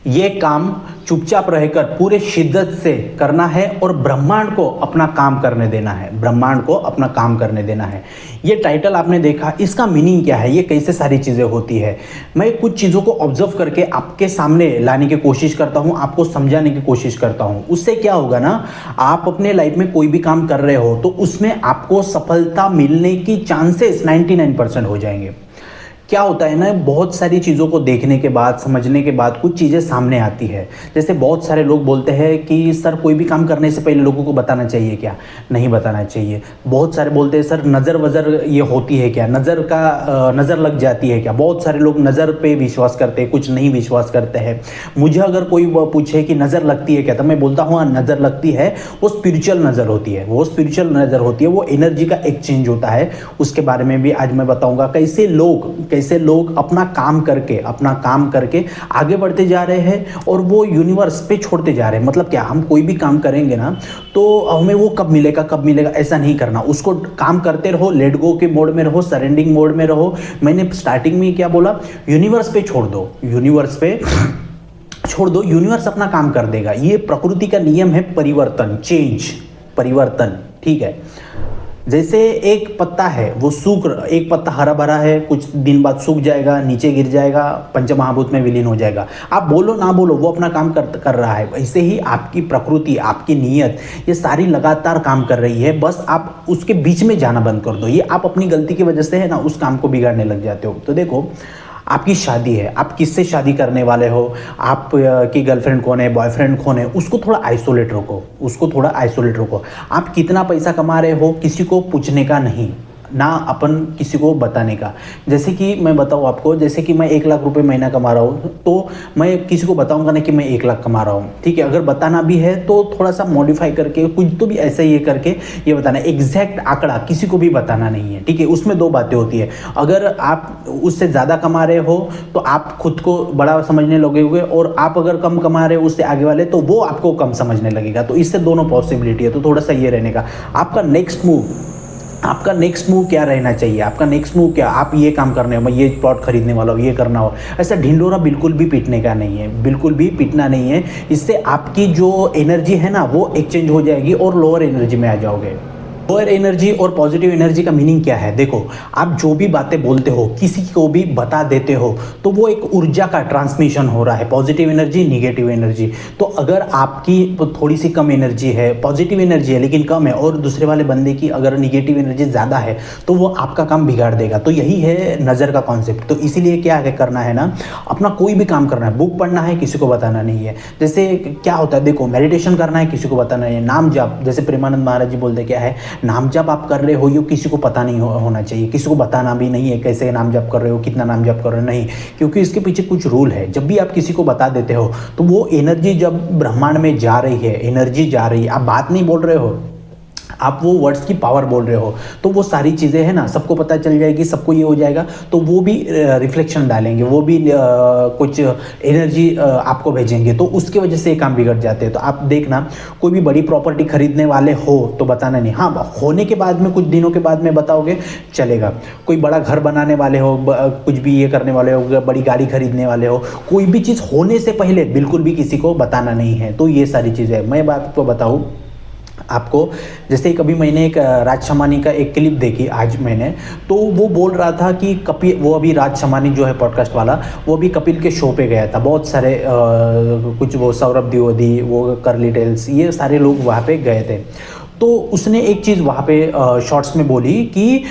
ये काम चुपचाप रहकर पूरे शिद्दत से करना है और ब्रह्मांड को अपना काम करने देना है, ब्रह्मांड को अपना काम करने देना है। ये टाइटल आपने देखा, इसका मीनिंग क्या है, ये कैसे सारी चीज़ें होती है। मैं कुछ चीज़ों को ऑब्जर्व करके आपके सामने लाने की कोशिश करता हूँ, आपको समझाने की कोशिश करता हूँ। उससे क्या होगा ना, आप अपने लाइफ में कोई भी काम कर रहे हो तो उसमें आपको सफलता मिलने की चांसेस 99% हो जाएंगे। क्या होता है ना, बहुत सारी चीज़ों को देखने के बाद, समझने के बाद कुछ चीज़ें सामने आती है। जैसे बहुत सारे लोग बोलते हैं कि सर कोई भी काम करने से पहले लोगों को बताना चाहिए क्या? नहीं बताना चाहिए। बहुत सारे बोलते हैं सर नज़र वज़र ये होती है क्या, नज़र लग जाती है क्या? बहुत सारे लोग नज़र पे विश्वास करते हैं, कुछ नहीं विश्वास करते हैं। मुझे अगर कोई पूछे कि नज़र लगती है क्या, तो मैं बोलता हूँ हाँ नज़र लगती है। वो स्पिरिचुअल नज़र होती है, वो स्पिरिचुअल नज़र होती है, वो एनर्जी का एक्सचेंज होता है। उसके बारे में भी आज मैं बताऊँगा। कैसे लोग अपना काम करके आगे बढ़ते जा रहे हैं और वो यूनिवर्स पे छोड़ते जा रहे हैं। मतलब क्या, हम कोई भी काम करेंगे ना तो हमें वो कब मिलेगा ऐसा नहीं करना। उसको काम करते रहो, लेट गो के मोड में रहो, सरेंडिंग मोड में रहो। मैंने स्टार्टिंग में क्या बोला, यूनिवर्स पे छोड़ दो, यूनिवर्स अपना काम कर देगा। ये प्रकृति का नियम है, परिवर्तन, ठीक है। जैसे एक पत्ता है, वो एक पत्ता हरा भरा है, कुछ दिन बाद सूख जाएगा, नीचे गिर जाएगा, पंचमहाभूत में विलीन हो जाएगा। आप बोलो ना बोलो, वो अपना काम कर रहा है। ऐसे ही आपकी प्रकृति, आपकी नीयत, ये सारी लगातार काम कर रही है। बस आप उसके बीच में जाना बंद कर दो। ये आप अपनी गलती की वजह से है ना उस काम को बिगाड़ने लग जाते हो। तो देखो, आपकी शादी है, आप किससे शादी करने वाले हो, आप की गर्लफ्रेंड कौन है, बॉयफ्रेंड कौन है, उसको थोड़ा आइसोलेट रखो। आप कितना पैसा कमा रहे हो, किसी को पूछने का नहीं, ना अपन किसी को बताने का। जैसे कि मैं बताऊँ आपको, जैसे कि मैं 1 लाख रुपए महीना कमा रहा हूँ तो मैं किसी को बताऊंगा ना कि मैं 1 लाख कमा रहा हूँ, ठीक है। अगर बताना भी है तो थोड़ा सा मॉडिफाई करके, कुछ तो भी ऐसा ही करके ये बताना। एग्जैक्ट आंकड़ा किसी को भी बताना नहीं है, ठीक है। उसमें 2 बातें होती है। अगर आप उससे ज़्यादा कमा रहे हो तो आप खुद को बड़ा समझने लगोगे, और आप अगर कम कमा रहे हो उससे आगे वाले, तो वो आपको कम समझने लगेगा। तो इससे दोनों पॉसिबिलिटी है। तो थोड़ा सा ये रहने का। आपका नेक्स्ट मूव क्या रहना चाहिए? आपका नेक्स्ट मूव क्या, आप ये काम करने हो, मैं ये प्लॉट खरीदने वाला हूँ, ये करना हो। ऐसा ढिंडोरा बिल्कुल भी पीटने का नहीं है, बिल्कुल भी पीटना नहीं है। इससे आपकी जो एनर्जी है ना वो एक्सचेंज हो जाएगी और लोअर एनर्जी में आ जाओगे। लोअर एनर्जी और पॉजिटिव एनर्जी का मीनिंग क्या है? देखो, आप जो भी बातें बोलते हो, किसी को भी बता देते हो, तो वो एक ऊर्जा का ट्रांसमिशन हो रहा है। Positive energy, negative energy. तो अगर आपकी थोड़ी सी कम एनर्जी है, पॉजिटिव एनर्जी है लेकिन कम है, और दूसरे वाले बंदे की अगर निगेटिव एनर्जी ज़्यादा है, तो वो आपका काम बिगाड़ देगा। तो यही है नज़र का कॉन्सेप्ट। तो इसीलिए क्या करना है ना, अपना कोई भी काम करना है, बुक पढ़ना है, किसी को बताना नहीं है। जैसे क्या होता है, देखो, मेडिटेशन करना है, किसी को बताना नहीं है। नाम जाप, जैसे प्रेमानंद महाराज जी बोलते क्या है, नाम जप आप कर रहे हो, ये किसी को पता नहीं होना चाहिए, किसी को बताना भी नहीं है कैसे नाम जप कर रहे हो, कितना नाम जप कर रहे हो, नहीं। क्योंकि इसके पीछे कुछ रूल है। जब भी आप किसी को बता देते हो तो वो एनर्जी जब ब्रह्मांड में जा रही है, आप बात नहीं बोल रहे हो, आप वो वर्ड्स की पावर बोल रहे हो, तो वो सारी चीज़ें हैं ना सबको पता चल जाएगी, सबको ये हो जाएगा। तो वो भी रिफ्लेक्शन डालेंगे, वो भी कुछ एनर्जी आपको भेजेंगे, तो उसकी वजह से ये काम बिगड़ जाते हैं। तो आप देखना, कोई भी बड़ी प्रॉपर्टी खरीदने वाले हो तो बताना नहीं। हाँ, होने के बाद में, कुछ दिनों के बाद में बताओगे, चलेगा। कोई बड़ा घर बनाने वाले हो, कुछ भी ये करने वाले हो, बड़ी गाड़ी खरीदने वाले हो, कोई भी चीज़ होने से पहले बिल्कुल भी किसी को बताना नहीं है। तो ये सारी चीज़ें मैं बात को बताऊँ आपको। जैसे कभी मैंने एक राज शमानी का एक क्लिप देखी आज मैंने, तो वो बोल रहा था कि वो अभी राज शमानी जो है पॉडकास्ट वाला, वो भी कपिल के शो पे गया था। बहुत सारे कुछ वो सौरभ द्विवेदी, वो कर्ली टेल्स, ये सारे लोग वहाँ पे गए थे। तो उसने एक चीज़ वहाँ पे शॉर्ट्स में बोली कि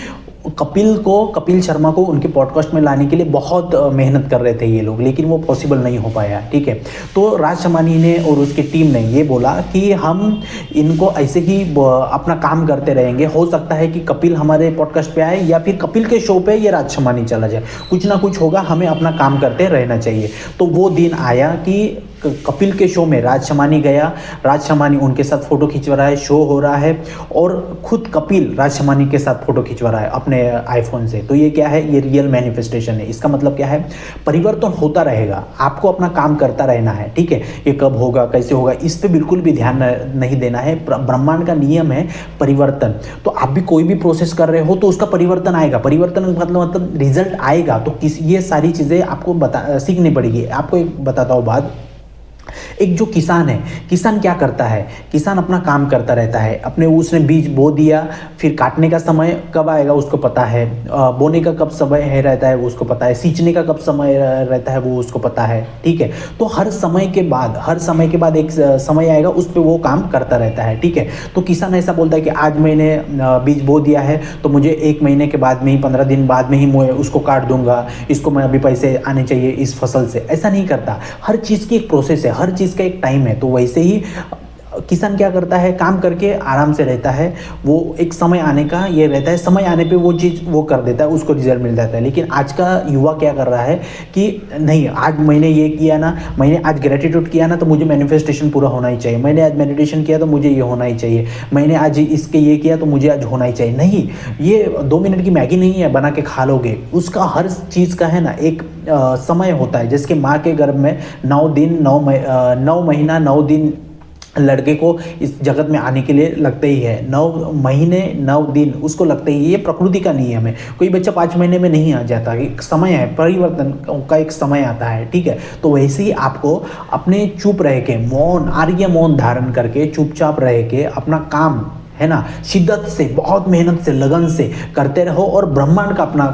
कपिल शर्मा को उनके पॉडकास्ट में लाने के लिए बहुत मेहनत कर रहे थे ये लोग, लेकिन वो पॉसिबल नहीं हो पाया, ठीक है। तो राज शमानी ने और उसकी टीम ने ये बोला कि हम इनको ऐसे ही अपना काम करते रहेंगे। हो सकता है कि कपिल हमारे पॉडकास्ट पे आए, या फिर कपिल के शो पे ये राज शमानी चला जाए, कुछ ना कुछ होगा, हमें अपना काम करते रहना चाहिए। तो वो दिन आया कि कपिल के शो में राज शमानी गया, राज शमानी उनके साथ फोटो खिंचवा रहा है, शो हो रहा है, और खुद कपिल राज शमानी के साथ फोटो खिंचवा रहा है अपने आईफोन से। तो ये क्या है, ये रियल मैनिफेस्टेशन है। इसका मतलब क्या है, परिवर्तन होता रहेगा, आपको अपना काम करता रहना है, ठीक है। ये कब होगा, कैसे होगा, इस पे बिल्कुल भी ध्यान नहीं देना है। ब्रह्मांड का नियम है परिवर्तन। तो आप भी कोई भी प्रोसेस कर रहे हो तो उसका परिवर्तन आएगा। परिवर्तन मतलब रिजल्ट आएगा। तो ये सारी चीज़ें आपको सीखनी पड़ेगी। आपको एक बताता हूँ बात, एक जो किसान है, किसान क्या करता है, किसान अपना काम करता रहता है, अपने उसने बीज बो दिया, फिर काटने का समय कब आएगा उसको पता है, बोने का कब समय है रहता है वो उसको पता है, सींचने का कब समय रहता है वो उसको पता है, ठीक है। तो हर समय के बाद एक समय आएगा, उस पर वो काम करता रहता है, ठीक है। तो किसान ऐसा बोलता है कि आज मैंने बीज बो दिया है तो मुझे 1 महीने के बाद में ही, 15 दिन बाद में ही मैं उसको काट दूंगा, इसको मैं अभी पैसे आने चाहिए इस फसल से, ऐसा नहीं करता। हर चीज़ की एक प्रोसेस है, हर चीज़ का एक टाइम है। तो वैसे ही किसान क्या करता है, काम करके आराम से रहता है, वो एक समय आने का ये रहता है, समय आने पे वो चीज़ वो कर देता है, उसको रिजल्ट मिल जाता है। लेकिन आज का युवा क्या कर रहा है कि नहीं, आज मैंने ये किया ना, मैंने आज ग्रेटिट्यूड किया ना, तो मुझे मैनिफेस्टेशन पूरा होना ही चाहिए, मैंने आज मेडिटेशन किया तो मुझे ये होना ही चाहिए, मैंने आज इसके ये किया तो मुझे आज होना ही चाहिए। नहीं, ये 2 मिनट की मैगी नहीं है बना के खा लोगे, उसका हर चीज़ का है ना एक समय होता है। जैसे कि माँ के गर्भ में 9 दिन 9 महीना 9 दिन लड़के को इस जगत में आने के लिए लगते ही है, 9 महीने 9 दिन उसको लगते ही। ये प्रकृति का नियम है, कोई बच्चा 5 महीने में नहीं आ जाता, एक समय है, परिवर्तन का एक समय आता है, ठीक है। तो वैसे ही आपको अपने चुप रह के, मौन, आर्य मौन धारण करके चुपचाप रह के अपना काम है ना शिद्दत से, बहुत मेहनत से, लगन से करते रहो और ब्रह्मांड का अपना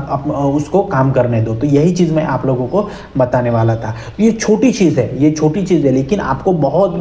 उसको काम करने दो। तो यही चीज़ मैं आप लोगों को बताने वाला था। तो ये छोटी चीज़ है, ये छोटी चीज़ है, लेकिन आपको बहुत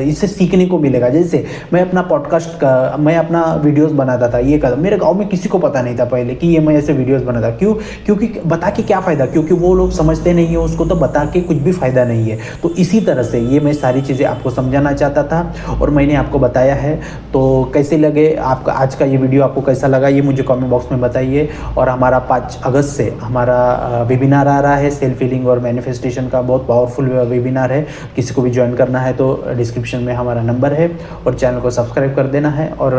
इससे सीखने को मिलेगा। जैसे मैं अपना पॉडकास्ट का, मैं अपना वीडियोस बनाता था, ये कर, मेरे गाँव में किसी को पता नहीं था पहले कि ये मैं ऐसे वीडियोस बनाता। क्यों? क्योंकि बता के क्या फ़ायदा, क्योंकि वो लोग समझते नहीं है उसको, तो बता के कुछ भी फ़ायदा नहीं है। तो इसी तरह से ये मैं सारी चीज़ें आपको समझाना चाहता था और मैंने आपको बताया है। तो कैसे लगे आपका आज का ये वीडियो, आपको कैसा लगा ये मुझे कमेंट बॉक्स में बताइए। और हमारा 5 अगस्त से हमारा वेबिनार आ रहा है, सेल्फ हीलिंग और मैनिफेस्टेशन का, बहुत पावरफुल वेबिनार है। किसी को भी ज्वाइन करना है तो डिस्क्रिप्शन में हमारा नंबर है और चैनल को सब्सक्राइब कर देना है। और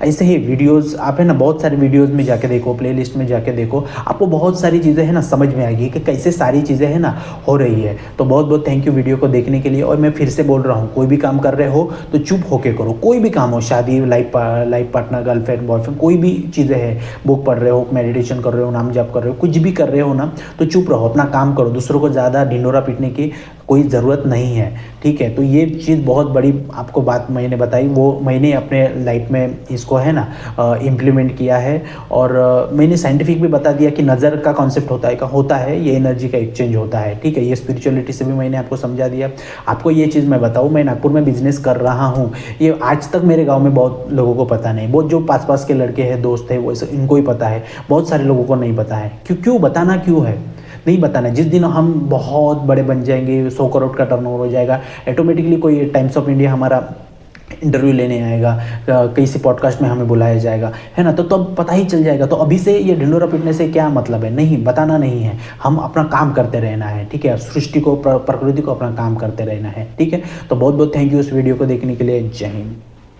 ऐसे ही वीडियोज़ आप है ना बहुत सारी वीडियोज़ में जाके देखो, प्लेलिस्ट में जाके देखो, आपको बहुत सारी चीज़ें है ना समझ में आएगी कि कैसे सारी चीज़ें है ना हो रही है। तो बहुत बहुत थैंक यू वीडियो को देखने के लिए। और मैं फिर से बोल रहा हूँ, कोई भी काम कर रहे हो तो चुप होके करो, कोई भी काम हो, शादी, लाइफ पार्टनर, गर्लफ्रेंड, बॉयफ्रेंड, कोई भी चीज़ें हैं, बुक पढ़ रहे हो, मेडिटेशन कर रहे हो, नाम जप कर रहे हो, कुछ भी कर रहे हो ना, तो चुप रहो, अपना काम करो, दूसरों को ज़्यादा ढिंढोरा पीटने की कोई ज़रूरत नहीं है, ठीक है। तो ये चीज़ बहुत बड़ी आपको बात मैंने बताई, वो मैंने अपने लाइफ में इसको है ना इम्प्लीमेंट किया है। और मैंने साइंटिफिक भी बता दिया कि नज़र का कॉन्सेप्ट होता है, ये एनर्जी का एक्सचेंज होता है, ठीक है। ये स्पिरिचुअलिटी से भी मैंने आपको समझा दिया। आपको ये चीज़ मैं बताऊँ, मैं नागपुर में बिजनेस कर रहा हूँ, ये आज तक मेरे गाँव में बहुत लोगों को पता नहीं, बहुत जो पास के लड़के हैं, दोस्त हैं, वो इनको ही पता है, बहुत सारे लोगों को नहीं पता है। क्यों बताना क्यों है, नहीं बताना। जिस दिन हम बहुत बड़े बन जाएंगे, 100 करोड़ का टर्नओवर हो जाएगा, ऑटोमेटिकली कोई टाइम्स ऑफ इंडिया हमारा इंटरव्यू लेने आएगा, किसी पॉडकास्ट में हमें बुलाया जाएगा, है ना, तो तब पता ही चल जाएगा। तो अभी से ये ढिंढोरा पीटने से क्या मतलब है, नहीं बताना नहीं है, हम अपना काम करते रहना है, ठीक है। सृष्टि को, प्रकृति को अपना काम करते रहना है, ठीक है। तो बहुत बहुत थैंक यू इस वीडियो को देखने के लिए। जय हिंद।